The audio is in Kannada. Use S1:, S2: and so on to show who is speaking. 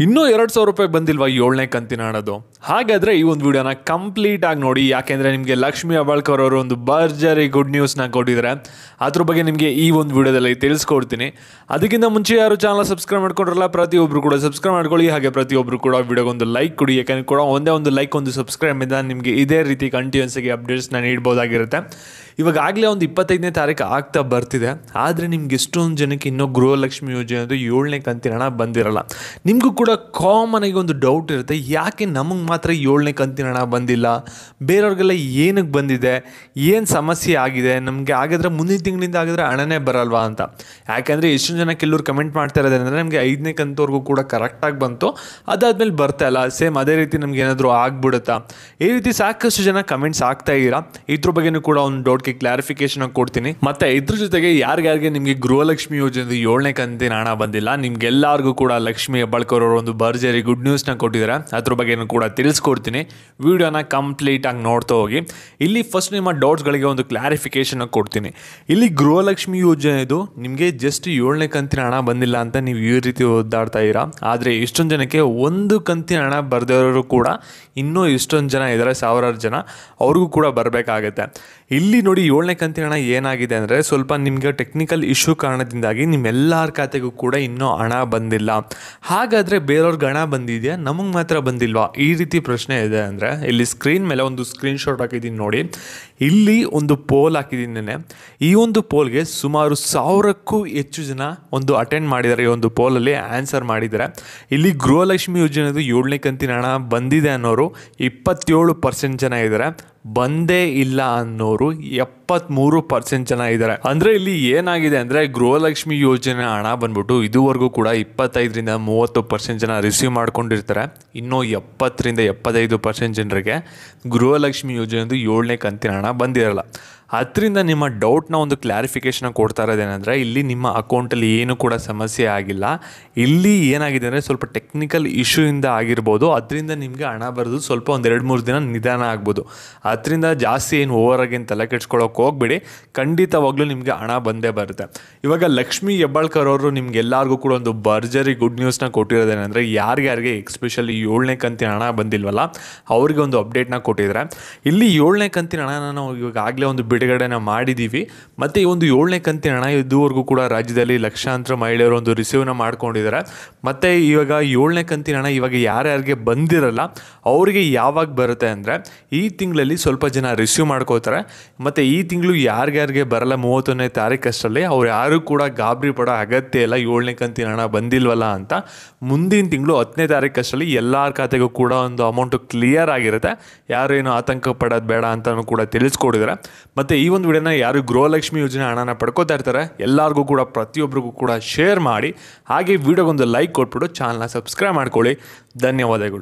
S1: ಇನ್ನೂ 2,000 ರೂಪಾಯಿ ಬಂದಿಲ್ವಾ 7ನೇ ಕಂತಿನ ಹಣದ್ದು? ಹಾಗಾದರೆ ಈ ಒಂದು ವಿಡಿಯೋನ ಕಂಪ್ಲೀಟಾಗಿ ನೋಡಿ, ಯಾಕೆಂದರೆ ನಿಮಗೆ ಲಕ್ಷ್ಮಿ ಹೆಬ್ಬಾಳ್ಕರ್ ಅವರು ಒಂದು ಭರ್ಜರಿ ಗುಡ್ ನ್ಯೂಸ್ನ ಕೊಟ್ಟಿದ್ದಾರೆ. ಅದ್ರ ಬಗ್ಗೆ ನಿಮಗೆ ಈ ಒಂದು ವಿಡಿಯೋದಲ್ಲಿ ತಿಳಿಸ್ಕೊಡ್ತೀನಿ. ಅದಕ್ಕಿಂತ ಮುಂಚೆ ಯಾರು ಚಾನಲ್ ಸಬ್ಸ್ಕ್ರೈಬ್ ಮಾಡ್ಕೊಂಡ್ರಲ್ಲ, ಪ್ರತಿಯೊಬ್ಬರು ಕೂಡ ಸಬ್ಸ್ಕ್ರೈಬ್ ಮಾಡ್ಕೊಳ್ಳಿ. ಹಾಗೆ ಪ್ರತಿಯೊಬ್ಬರು ಕೂಡ ವಿಡಿಯೋಗೊಂದು ಲೈಕ್ ಕೊಡಿ, ಯಾಕೆಂದರೆ ಕೂಡ ಒಂದೇ ಲೈಕ್ ಒಂದು ಸಬ್ಸ್ಕ್ರೈಬಿಂದ ನಿಮಗೆ ಇದೇ ರೀತಿ ಕಂಟಿನ್ಯೂಸ್ ಆಗಿ ಅಪ್ಡೇಟ್ಸ್ನ ನೀಡ್ಬೋದಾಗಿರುತ್ತೆ. ಇವಾಗಲೇ ಒಂದು 25ನೇ ತಾರೀಕು ಆಗ್ತಾ ಬರ್ತಿದೆ, ಆದರೆ ನಿಮ್ಗೆ ಎಷ್ಟೊಂದು ಜನಕ್ಕೆ ಇನ್ನೂ ಗೃಹಲಕ್ಷ್ಮಿ ಯೋಜನೆದು 7ನೇ ಕಂತಿನ ಹಣ ಬಂದಿರಲ್ಲ. ನಿಮಗೂ ಕೂಡ ಕಾಮನ್ ಆಗಿ ಒಂದು ಡೌಟ್ ಇರುತ್ತೆ, ಯಾಕೆ ನಮಗೆ ಮಾತ್ರ 7ನೇ ಕಂತಿನ ಹಣ ಬಂದಿಲ್ಲ, ಬೇರೆಯವ್ರಿಗೆಲ್ಲ ಏನಕ್ಕೆ ಬಂದಿದೆ, ಏನು ಸಮಸ್ಯೆ ಆಗಿದೆ ನಮಗೆ, ಹಾಗಾದರೆ ಮುಂದಿನ ತಿಂಗಳಿಂದ ಆಗಿದ್ರೆ ಹಣನೇ ಬರಲ್ವಾ ಅಂತ. ಯಾಕೆಂದರೆ ಎಷ್ಟೊಂದು ಜನ ಕೆಲವರು ಕಮೆಂಟ್ ಮಾಡ್ತಾ ಇರೋದೇನೆಂದರೆ, ನಮಗೆ 5ನೇ ಕಂತವರೆಗೂ ಕೂಡ ಕರೆಕ್ಟಾಗಿ ಬಂತು, ಅದಾದಮೇಲೆ ಬರ್ತಾ ಇಲ್ಲ, ಸೇಮ್ ಅದೇ ರೀತಿ ನಮ್ಗೆ ಏನಾದರೂ ಆಗ್ಬಿಡುತ್ತಾ, ಈ ರೀತಿ ಸಾಕಷ್ಟು ಜನ ಕಮೆಂಟ್ಸ್ ಆಗ್ತಾ ಇದ್ದೀರಾ. ಇದ್ರ ಬಗ್ಗೆನೂ ಕೂಡ ಒಂದು ಡೌಟ್ಗೆ ಕ್ಲಾರಿಫಿಕೇಶನ್ ಕೊಡ್ತೀನಿ. ಮತ್ತೆ ಇದ್ರ ಜೊತೆಗೆ ಯಾರ್ಯಾರಿಗೆ ನಿಮಗೆ ಗೃಹಲಕ್ಷ್ಮಿ ಯೋಜನೆ 7ನೇ ಕಂತಿನ ಹಣ ಬಂದಿಲ್ಲ, ನಿಮ್ಗೆಲ್ಲರಿಗೂ ಕೂಡ ಲಕ್ಷ್ಮಿ ಹೆಬ್ಬಾಳ್ಕರ್ ಅವರು ಒಂದು ಭರ್ಜರಿ ಗುಡ್ ನ್ಯೂಸ್ನ ಕೊಟ್ಟಿದ್ದಾರೆ. ಅದ್ರ ಬಗ್ಗೆನೂ ಕೂಡ ತಿಳಿಸ್ಕೊಡ್ತೀನಿ. ವಿಡಿಯೋನ ಕಂಪ್ಲೀಟಾಗಿ ನೋಡ್ತಾ ಹೋಗಿ. ಇಲ್ಲಿ ಫಸ್ಟ್ ನಿಮ್ಮ ಡೌಟ್ಸ್ಗಳಿಗೆ ಒಂದು ಕ್ಲಾರಿಫಿಕೇಶನ್ ಕೊಡ್ತೀನಿ. ಇಲ್ಲಿ ಗೃಹಲಕ್ಷ್ಮಿ ಯೋಜನೆದು ನಿಮಗೆ ಜಸ್ಟ್ 7ನೇ ಕಂತಿನ ಹಣ ಬಂದಿಲ್ಲ ಅಂತ ನೀವು ಈ ರೀತಿ ಓದಾಡ್ತಾ ಇದ್ದೀರಾ. ಆದರೆ ಇಷ್ಟೊಂದು ಜನಕ್ಕೆ ಒಂದು ಕಂತಿನ ಹಣ ಬರೆದವರು ಕೂಡ ಇನ್ನೂ ಇಷ್ಟೊಂದು ಜನ ಇದ್ದಾರೆ, ಸಾವಿರಾರು ಜನ, ಅವ್ರಿಗೂ ಕೂಡ ಬರಬೇಕಾಗತ್ತೆ. ಇಲ್ಲಿ ನೋಡಿ 7ನೇ ಕಂತಿನ ಹಣ ಏನಾಗಿದೆ ಅಂದರೆ, ಸ್ವಲ್ಪ ನಿಮಗೆ ಟೆಕ್ನಿಕಲ್ ಇಶ್ಯೂ ಕಾರಣದಿಂದಾಗಿ ನಿಮ್ಮೆಲ್ಲರ ಖಾತೆಗೂ ಕೂಡ ಇನ್ನೂ ಹಣ ಬಂದಿಲ್ಲ. ಹಾಗಾದರೆ ಬೇರೆಯವ್ರಿಗೆ ಹಣ ಬಂದಿದೆಯಾ, ನಮಗೆ ಮಾತ್ರ ಬಂದಿಲ್ವಾ, ಈ ರೀತಿ ಪ್ರಶ್ನೆ ಇದೆ. ಅಂದರೆ ಇಲ್ಲಿ ಸ್ಕ್ರೀನ್ ಮೇಲೆ ಒಂದು ಸ್ಕ್ರೀನ್ಶಾಟ್ ಹಾಕಿದ್ದೀನಿ ನೋಡಿ. ಇಲ್ಲಿ ಒಂದು ಪೋಲ್ ಹಾಕಿದ್ದೀನಿ. ಈ ಒಂದು ಪೋಲ್ಗೆ ಸುಮಾರು 1000ಕ್ಕೂ ಹೆಚ್ಚು ಜನ ಒಂದು ಅಟೆಂಡ್ ಮಾಡಿದ್ದಾರೆ. ಈ ಒಂದು ಪೋಲಲ್ಲಿ ಆನ್ಸರ್ ಮಾಡಿದ್ದಾರೆ. ಇಲ್ಲಿ ಗೃಹಲಕ್ಷ್ಮಿ ಯೋಜನೆದು 7ನೇ ಕಂತಿನ ಹಣ ಬಂದಿದೆ ಅನ್ನೋರು 27% ಜನ ಇದ್ದಾರೆ, ಬಂದೇ ಇಲ್ಲ ಅನ್ನೋರು 73% ಜನ ಇದ್ದಾರೆ. ಅಂದರೆ ಇಲ್ಲಿ ಏನಾಗಿದೆ ಅಂದರೆ, ಗೃಹಲಕ್ಷ್ಮಿ ಯೋಜನೆ ಹಣ ಬಂದ್ಬಿಟ್ಟು ಇದುವರೆಗೂ ಕೂಡ 25ರಿಂದ 30% ಜನ ರಿಸೀವ್ ಮಾಡ್ಕೊಂಡಿರ್ತಾರೆ. ಇನ್ನೂ 70ರಿಂದ 75% ಜನರಿಗೆ ಗೃಹಲಕ್ಷ್ಮಿ ಯೋಜನೆದು 7ನೇ ಕಂತಿನ ಹಣ ಬಂದಿರಲ್ಲ. ಅದರಿಂದ ನಿಮ್ಮ ಡೌಟ್ನ ಒಂದು ಕ್ಲಾರಿಫಿಕೇಷನ್ ಕೊಡ್ತಾ ಇರೋದೇನೆಂದರೆ, ಇಲ್ಲಿ ನಿಮ್ಮ ಅಕೌಂಟಲ್ಲಿ ಏನು ಕೂಡ ಸಮಸ್ಯೆ ಆಗಿಲ್ಲ. ಇಲ್ಲಿ ಏನಾಗಿದೆ ಅಂದರೆ, ಸ್ವಲ್ಪ ಟೆಕ್ನಿಕಲ್ ಇಶ್ಯೂಯಿಂದ ಆಗಿರ್ಬೋದು. ಅದರಿಂದ ನಿಮಗೆ ಹಣ ಬರೋದು ಸ್ವಲ್ಪ ಒಂದು 2-3 ದಿನ ನಿಧಾನ ಆಗ್ಬೋದು. ಅದರಿಂದ ಜಾಸ್ತಿ ಏನು ಓವರಾಗಿ ಏನು ತಲೆ ಕೆಡ್ಸ್ಕೊಳ್ಳೋಕೆ ಹೋಗ್ಬೇಡಿ, ಖಂಡಿತವಾಗ್ಲೂ ನಿಮಗೆ ಹಣ ಬಂದೇ ಬರುತ್ತೆ. ಇವಾಗ ಲಕ್ಷ್ಮಿ ಹೆಬ್ಬಾಳ್ಕರ್ ಅವರು ನಿಮ್ಗೆಲ್ಲರಿಗೂ ಕೂಡ ಒಂದು ಭರ್ಜರಿ ಗುಡ್ ನ್ಯೂಸ್ನ ಕೊಟ್ಟಿರೋದೇನೆಂದರೆ, ಯಾರಿಗೆ ಎಕ್ಸ್ಪೆಷಲಿ 7ನೇ ಕಂತಿನ ಹಣ ಬಂದಿಲ್ವಲ್ಲ ಅವ್ರಿಗೆ ಒಂದು ಅಪ್ಡೇಟ್ನ ಕೊಟ್ಟಿದ್ದಾರೆ. ಇಲ್ಲಿ 7ನೇ ಕಂತಿನ ಹಣನ ನಾವು ಇವಾಗಲೇ ಒಂದು ಬಿಡುಗಡೆನ ಮಾಡಿದ್ದೀವಿ. ಮತ್ತು ಈ ಒಂದು 7ನೇ ಕಂತಿನ ಹಣ ಇದುವರೆಗೂ ಕೂಡ ರಾಜ್ಯದಲ್ಲಿ ಲಕ್ಷಾಂತರ ಮಹಿಳೆಯರು ಒಂದು ರಿಸೀವ್ನ ಮಾಡ್ಕೊಂಡಿದ್ದಾರೆ. ಮತ್ತು ಇವಾಗ 7ನೇ ಕಂತಿನ ಹಣ ಇವಾಗ ಯಾರ್ಯಾರಿಗೆ ಬಂದಿರಲ್ಲ ಅವರಿಗೆ ಯಾವಾಗ ಬರುತ್ತೆ ಅಂದರೆ, ಈ ತಿಂಗಳಲ್ಲಿ ಸ್ವಲ್ಪ ಜನ ರಿಸೀವ್ ಮಾಡ್ಕೋತಾರೆ. ಮತ್ತು ಈ ತಿಂಗಳು ಯಾರ್ಯಾರಿಗೆ ಬರಲ್ಲ 31ನೇ ತಾರೀಕಷ್ಟರಲ್ಲಿ, ಅವ್ರು ಯಾರು ಕೂಡ ಗಾಬರಿ ಪಡೋ ಅಗತ್ಯ ಇಲ್ಲ 7ನೇ ಕಂತಿನ ಹಣ ಬಂದಿಲ್ವಲ್ಲ ಅಂತ. ಮುಂದಿನ ತಿಂಗಳು 10ನೇ ತಾರೀಕಷ್ಟರಲ್ಲಿ ಎಲ್ಲರ ಖಾತೆಗೂ ಕೂಡ ಒಂದು ಅಮೌಂಟು ಕ್ಲಿಯರ್ ಆಗಿರುತ್ತೆ. ಯಾರು ಏನು ಆತಂಕ ಪಡೋದು ಬೇಡ ಅಂತಲೂ ಕೂಡ ತಿಳಿಸ್ಕೊಡಿದ್ದಾರೆ. ಮತ್ತು ಈ ಒಂದು ವಿಡಿಯೋನ ಯಾರು ಗೃಹಲಕ್ಷ್ಮಿ ಯೋಜನೆ ಹಣನ ಪಡ್ಕೋತಾ ಇರ್ತಾರೆ ಎಲ್ಲರಿಗೂ ಕೂಡ ಪ್ರತಿಯೊಬ್ಬರಿಗೂ ಕೂಡ ಶೇರ್ ಮಾಡಿ. ಹಾಗೆ ವಿಡಿಯೋಗೊಂದು ಲೈಕ್ ಕೊಟ್ಬಿಟ್ಟು ಚಾನಲ್ನ ಸಬ್ಸ್ಕ್ರೈಬ್ ಮಾಡ್ಕೊಳ್ಳಿ. ಧನ್ಯವಾದಗಳು.